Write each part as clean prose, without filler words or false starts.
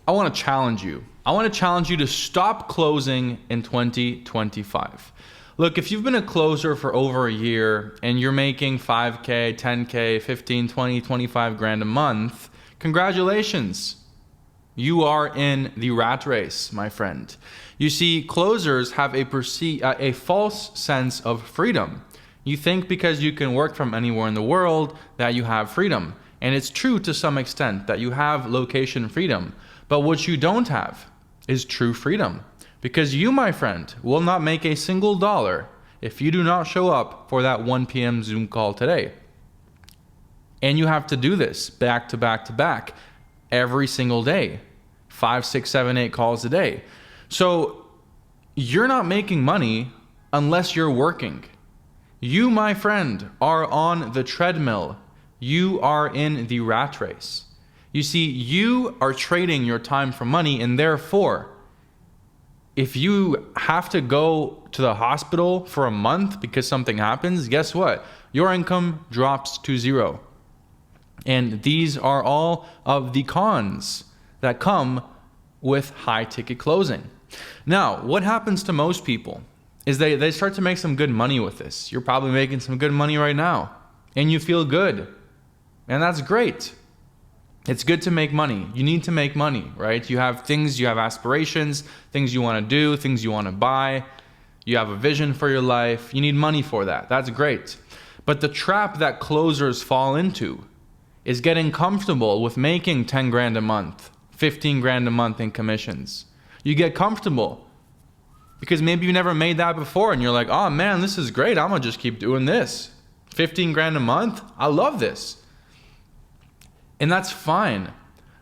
I want to challenge you. I want to challenge you to stop closing in 2025. Look, if you've been a closer for over a year and you're making 5K, 10K, 15, 20, 25 grand a month, congratulations. You are in the rat race, my friend. You see, closers have a false sense of freedom. You think because you can work from anywhere in the world that you have freedom. And it's true to some extent that you have location freedom. But what you don't have is true freedom. Because you, my friend, will not make a single dollar if you do not show up for that 1 p.m. Zoom call today. And you have to do this back to back to back every single day. 5, 6, 7, 8 calls a day. So you're not making money unless you're working. You, my friend, are on the treadmill. You are in the rat race. You see, you are trading your time for money, and therefore, if you have to go to the hospital for a month because something happens, guess what? Your income drops to zero. And these are all of the cons that come with high ticket closing. Now, what happens to most people is they start to make some good money with this. You're probably making some good money right now and you feel good. And that's great. It's good to make money. You need to make money, right? You have things, you have aspirations, things you want to do, things you want to buy. You have a vision for your life. You need money for that. That's great. But the trap that closers fall into is getting comfortable with making 10 grand a month, 15 grand a month in commissions. You get comfortable because maybe you never made that before and you're like, oh man, this is great. I'm gonna just keep doing this. 15 grand a month. I love this. And that's fine.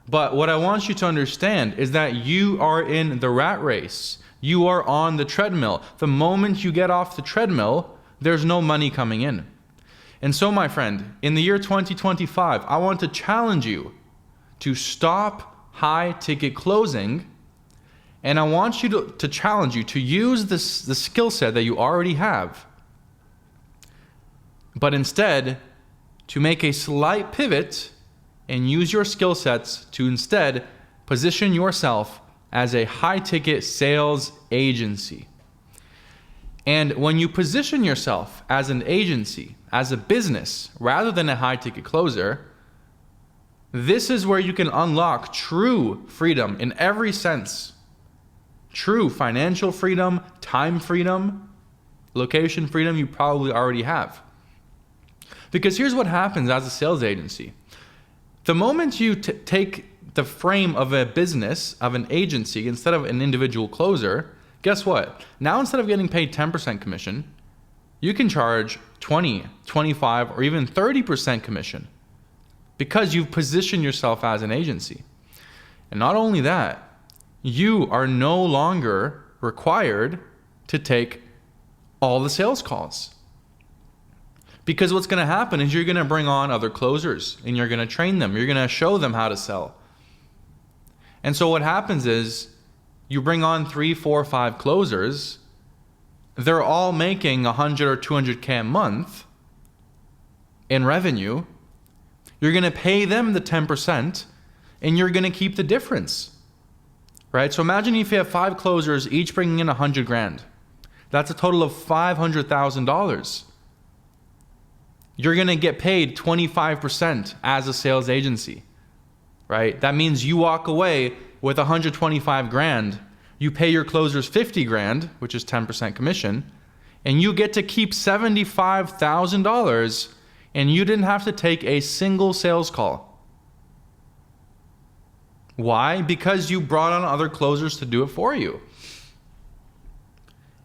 But what I want you to understand is that you are in the rat race. You are on the treadmill. The moment you get off the treadmill, there's no money coming in. And so, my friend, in the year 2025, I want to challenge you to stop high ticket closing. And I want you to challenge you to use the skill set that you already have, but instead to make a slight pivot and use your skill sets to instead position yourself as a high ticket sales agency. And when you position yourself as an agency, as a business, rather than a high ticket closer, this is where you can unlock true freedom in every sense. True financial freedom, time freedom, location freedom you probably already have. Because here's what happens as a sales agency. The moment you take the frame of a business, of an agency, instead of an individual closer, guess what? Now instead of getting paid 10% commission, you can charge 20, 25, or even 30% commission because you've positioned yourself as an agency. And not only that, you are no longer required to take all the sales calls. Because what's going to happen is you're going to bring on other closers and you're going to train them. You're going to show them how to sell. And so what happens is you bring on 3, 4, 5 closers. They're all making 100 or 200K a month in revenue. You're going to pay them the 10% and you're going to keep the difference. Right? So imagine if you have 5 closers, each bringing in 100 grand. That's a total of $500,000. You're going to get paid 25% as a sales agency, right? That means you walk away with 125 grand. You pay your closers 50 grand, which is 10% commission, and you get to keep $75,000, and you didn't have to take a single sales call. Why? Because you brought on other closers to do it for you.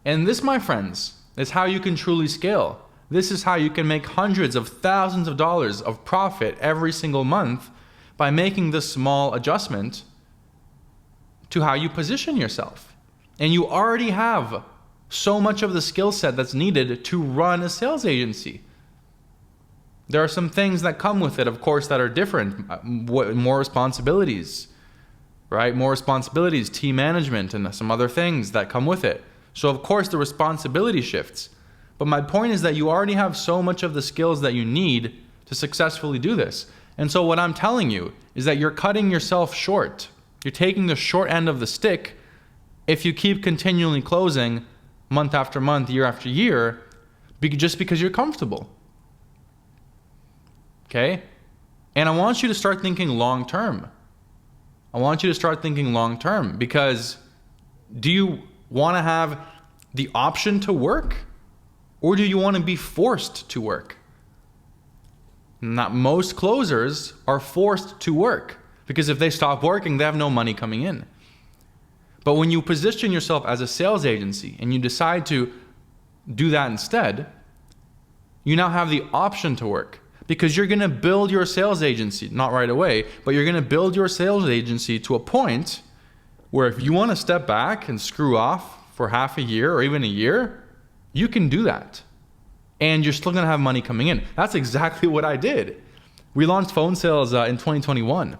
And this, my friends, is how you can truly scale. This is how you can make hundreds of thousands of dollars of profit every single month by making this small adjustment to how you position yourself. And you already have so much of the skill set that's needed to run a sales agency. There are some things that come with it, of course, that are different. More responsibilities, right? More responsibilities, team management, and some other things that come with it. So, of course, the responsibility shifts. But my point is that you already have so much of the skills that you need to successfully do this. And so what I'm telling you is that you're cutting yourself short. You're taking the short end of the stick if you keep continually closing month after month, year after year, just because you're comfortable. Okay? And I want you to start thinking long term. Because do you want to have the option to work, or do you want to be forced to work? Not most closers are forced to work, because if they stop working, they have no money coming in. But when you position yourself as a sales agency and you decide to do that instead, you now have the option to work, because you're going to build your sales agency, not right away, but you're going to build your sales agency to a point where if you want to step back and screw off for half a year or even a year, you can do that. And you're still going to have money coming in. That's exactly what I did. We launched PhoneSales in 2021.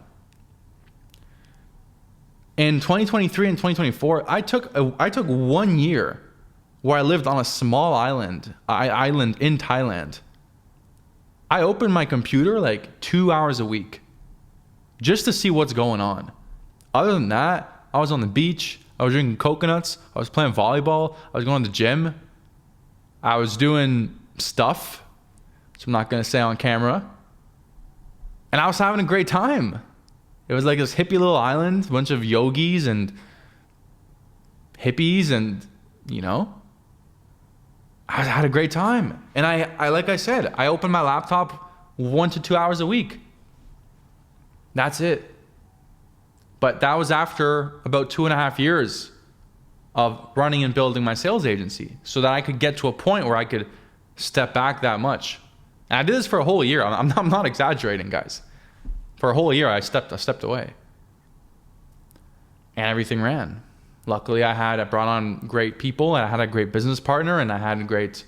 In 2023 and 2024, I took 1 year where I lived on a small island in Thailand. I opened my computer like 2 hours a week just to see what's going on. Other than that, I was on the beach, I was drinking coconuts, I was playing volleyball, I was going to the gym, I was doing stuff, which I'm not going to say on camera, and I was having a great time. It was like this hippie little island, a bunch of yogis and hippies, and I had a great time. And I like I said, I opened my laptop 1 to 2 hours a week. That's it. But that was after about 2.5 years of running and building my sales agency, so that I could get to a point where I could step back that much. And I did this for a whole year. I'm not exaggerating, guys. For a whole year, I stepped away. And everything ran. Luckily, I brought on great people, and I had a great business partner, and I had great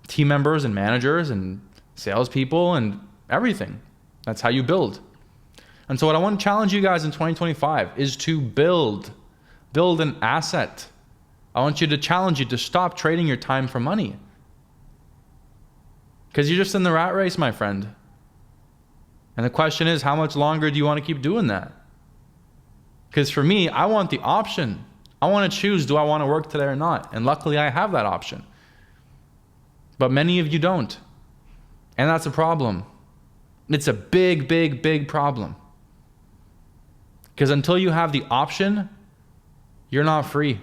team members and managers and salespeople and everything. That's how you build. And so what I want to challenge you guys in 2025 is to build an asset. I want you to challenge you to stop trading your time for money. Because you're just in the rat race, my friend. And the question is, how much longer do you want to keep doing that? Because for me, I want the option. I want to choose, do I want to work today or not? And luckily, I have that option. But many of you don't. And that's a problem. It's a big, big, big problem. Because until you have the option, you're not free.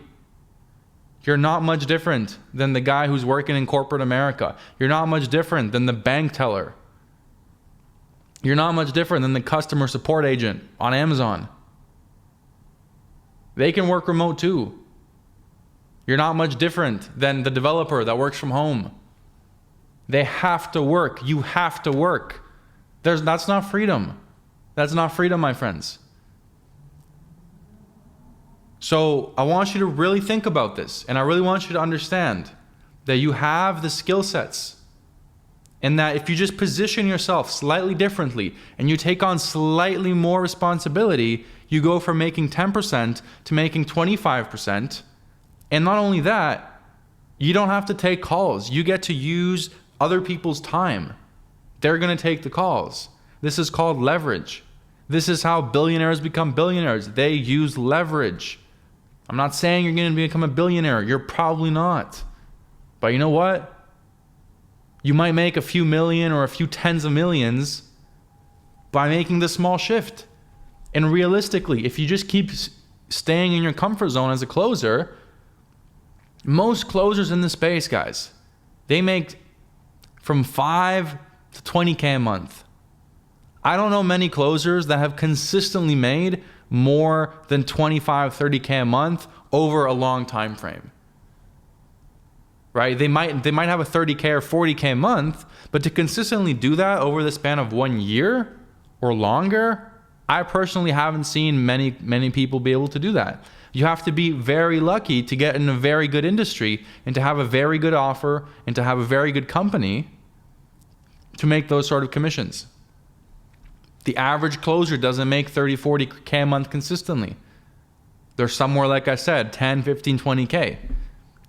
You're not much different than the guy who's working in corporate America. You're not much different than the bank teller. You're not much different than the customer support agent on Amazon. They can work remote too. You're not much different than the developer that works from home. They have to work. You have to work. That's not freedom. That's not freedom, my friends. So I want you to really think about this, and I really want you to understand that you have the skill sets, and that if you just position yourself slightly differently and you take on slightly more responsibility, you go from making 10% to making 25%. And not only that, you don't have to take calls. You get to use other people's time. They're going to take the calls. This is called leverage. This is how billionaires become billionaires. They use leverage. I'm not saying you're going to become a billionaire. You're probably not. But you know what? You might make a few million or a few tens of millions by making this small shift. And realistically, if you just keep staying in your comfort zone as a closer, most closers in this space, guys, they make from 5 to 20K a month. I don't know many closers that have consistently made more than 25, 30K a month over a long time frame. Right? They might have a 30K or 40K a month, but to consistently do that over the span of 1 year or longer, I personally haven't seen many people be able to do that. You have to be very lucky to get in a very good industry and to have a very good offer and to have a very good company to make those sort of commissions. The average closer doesn't make 30, 40K a month consistently. They're somewhere, like I said, 10, 15, 20K,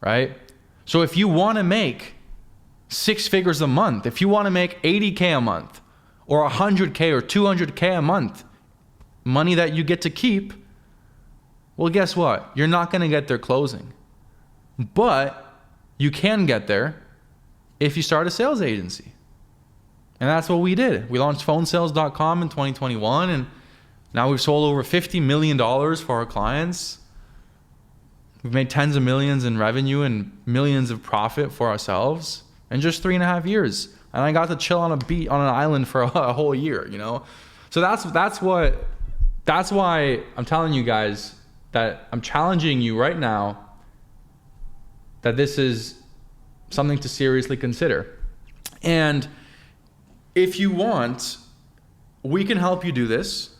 right? So if you want to make 6 figures a month, if you want to make 80K a month or 100K or 200K a month, money that you get to keep, Well, guess what? You're not going to get there closing. But you can get there if you start a sales agency. And that's what we did. We launched PhoneSales.com in 2021, and now we've sold over $50 million for our clients. We've made tens of millions in revenue and millions of profit for ourselves in just 3.5 years. And I got to chill on an island for a whole year, you know? So that's why I'm telling you guys that I'm challenging you right now that this is something to seriously consider. And if you want, we can help you do this.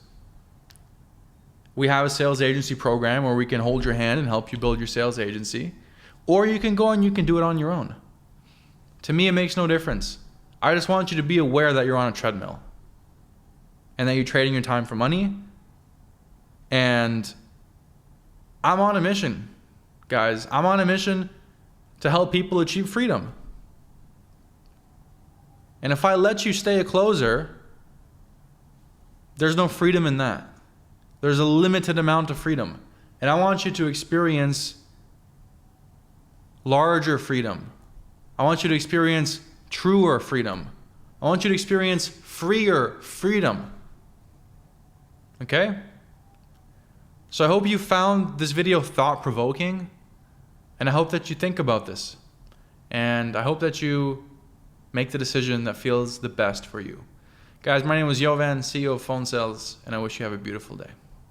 We have a sales agency program where we can hold your hand and help you build your sales agency. Or you can go and you can do it on your own. To me, it makes no difference. I just want you to be aware that you're on a treadmill and that you're trading your time for money. And I'm on a mission, guys. I'm on a mission to help people achieve freedom. And if I let you stay a closer, there's no freedom in that. There's a limited amount of freedom. And I want you to experience larger freedom. I want you to experience truer freedom. I want you to experience freer freedom. Okay? So I hope you found this video thought-provoking, and I hope that you think about this. And I hope that you make the decision that feels the best for you. Guys, my name is Jovan, CEO of PhoneSales, and I wish you have a beautiful day.